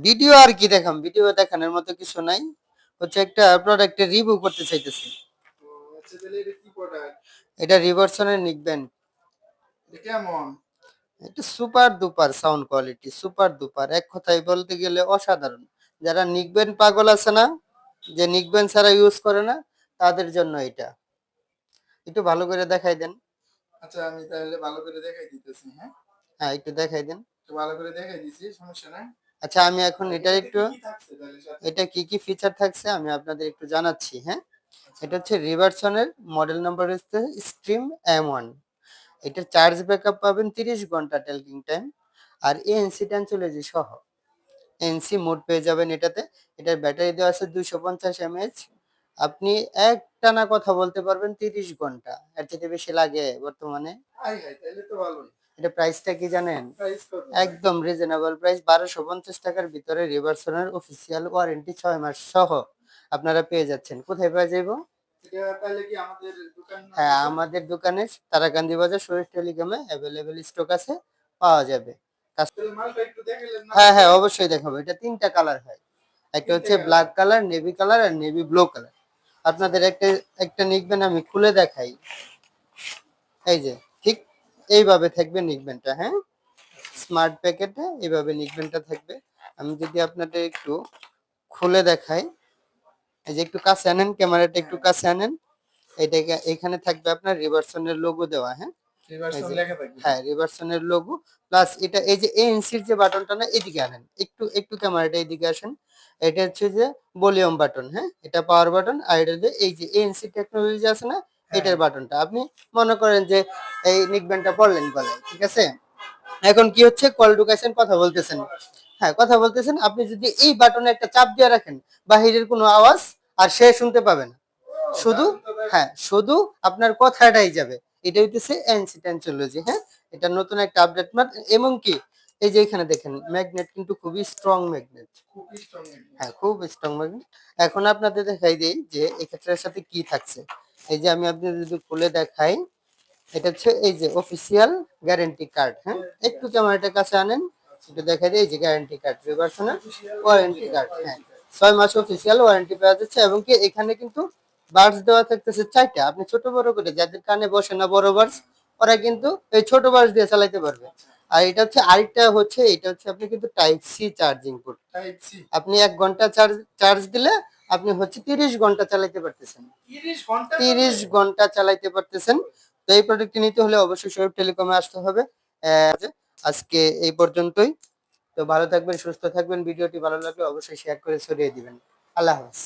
Video আর কি দেখাম, video দেখানোর মতো কিছু নাই, হচ্ছে একটা প্রোডাক্টের রিভিউ করতে চাইতেছি। এটা রিভারসনের নিকবেন্ড। কেমন? এটা super duper sound quality, super duper, এক কথায় বলতে গেলে অসাধারণ। যারা নিকবেন্ড পাগল আছে না, যে নিকবেন্ড ছাড়া ইউজ করে না, তাদের জন্য এটা। একটু ভালো করে দেখাই দেন। আচ্ছা আমি তাহলে ভালো করে দেখাই দিতেছি। হ্যাঁ হ্যাঁ, একটু দেখাই দেন। একটু ভালো করে দেখাই দিছি, সমস্যা নাই। আচ্ছা, আমি এখন এটা একটু, এটা কি কি ফিচার থাকছে আমি আপনাদের একটু জানাচ্ছি। হ্যাঁ, এটা হচ্ছে রিভারসনের মডেল নাম্বার হচ্ছে স্ট্রিম M1। এটার চার্জ ব্যাকআপ পাবেন 30 ঘন্টা টেলকিং টাইম, আর এএনসি ট্যাঞ্চোলজি সহ এনসি মোড পেয়ে যাবেন এটাতে। এটার ব্যাটারি দেওয়া আছে 250 mAh। আপনি একটানা কথা বলতে পারবেন 30 ঘন্টা, এর থেকে বেশি লাগে বর্তমানে? তাহলে তো ভালোই। এটা প্রাইসটা কি জানেন? প্রাইস কত? একদম রিজনেবল প্রাইস, 1250 টাকার ভিতরে রিভারসনের অফিসিয়াল ওয়ারেন্টি 6 মাস সহ আপনারা পেয়ে যাচ্ছেন। কোথায় পেয়ে যাইবো? এটা তাহলে কি আমাদের দোকান? হ্যাঁ, আমাদের দোকানে তারাকান্দি বাজার শরীফ টেলিকমে অ্যাভেলেবেল স্টক আছে, পাওয়া যাবে। মালটা একটু দেখাইলেন না? হ্যাঁ হ্যাঁ, অবশ্যই দেখাবো। এটা তিনটা কালার হয়, একটা হচ্ছে ব্ল্যাক কালার, নেভি কালার আর নেভি ব্লু কালার। আপনাদের একটা একটা নিকবেন আমি খুলে দেখাই। এই যে ঠিক এইভাবে থাকবে নিকবেনটা। হ্যাঁ, স্মার্ট প্যাকেটে এইভাবে নিকবেনটা থাকবে। আমি যদি আপনাদের একটু খুলে দেখাই, এই যে একটু কাছে আনেন, ক্যামেরাটা একটু কাছে আনেন। এটাকে এখানে থাকবে আপনার রিভারসনের লোগো দেওয়া। হ্যাঁ, রিভার্সন লেখা থাকবে। হ্যাঁ, রিভারসনের লোগো প্লাস এটা এই যে এএনসির যে বাটনটা না, এদিকে আনেন, একটু একটু ক্যামেরাটা এদিকে আসেন। এটা হচ্ছে যে ভলিউম বাটন। হ্যাঁ, এটা পাওয়ার বাটন, আর এটা যে এই যে এএনসি টেকনোলজি আছে না, এটার বাটনটা। আপনি মনে করেন যে এই নিকব্যান্ডটা পড়লেন গলায়, ঠিক আছে? এখন কি হচ্ছে, কল ঢুকাইছেন, কথা বলতেছেন। হ্যাঁ, কথা বলতেছেন, আপনি যদি এই বাটনে একটা চাপ দিয়ে রাখেন, বাহিরের কোনো আওয়াজ আর সে শুনতে পাবে না, শুধু, হ্যাঁ, শুধু আপনার কথাটাই যাবে। এটা হইতেছে এনসি টেকনোলজি। হ্যাঁ, এটা নতুন একটা আপডেট। এবং কি এই যে এখানে দেখেন ম্যাগনেট কিন্তু খুবই স্ট্রং ম্যাগনেট। খুবই স্ট্রং। হ্যাঁ, খুব স্ট্রং ম্যাগনেট। এখন আপনাদের দেখাই দেই যে এক্ষেত্রের সাথে কি থাকছে। এই যে আমি আপনাদের যদি খুলে দেখাই, এটা হচ্ছে এই যে অফিসিয়াল গ্যারান্টি কার্ড। হ্যাঁ, একটু ক্যামেরাটা কাছে আনেন, একটু দেখাই দিই। এই যে গ্যারান্টি কার্ড, রিভার্সনের ওয়ারেন্টি কার্ড। হ্যাঁ, 6 মাস অফিসিয়াল ওয়ারেন্টি পাওয়া যাচ্ছে। এবং কি এখানে কিন্তু বাডস দেওয়া থাকতেছে 4টা। আপনি ছোট বড় করে, যাদের কানে বসে না বড় বাডস, ওরা কিন্তু এই ছোট বাডস দিয়ে চালাতে পারবে। আর এটা হচ্ছে আরেকটা হচ্ছে, এটা হচ্ছে আপনি কিন্তু type C charging port. Type C. আপনি 1 ঘন্টা চার্জ দিলে আপনি হচ্ছে 30 ঘন্টা চালাতে পারতেছেন। 30 ঘন্টা? 30 ঘন্টা চালাতে পারতেছেন। তো এই প্রোডাক্টটি নিতে হলে অবশ্যই শরীফ টেলিকমে আসতে হবে। আজকে এই পর্যন্তই। তো ভালো থাকবেন, সুস্থ থাকবেন। ভিডিওটি ভালো লাগলে অবশ্যই শেয়ার করে ছড়িয়ে দিবেন। আল্লাহ হাফেজ।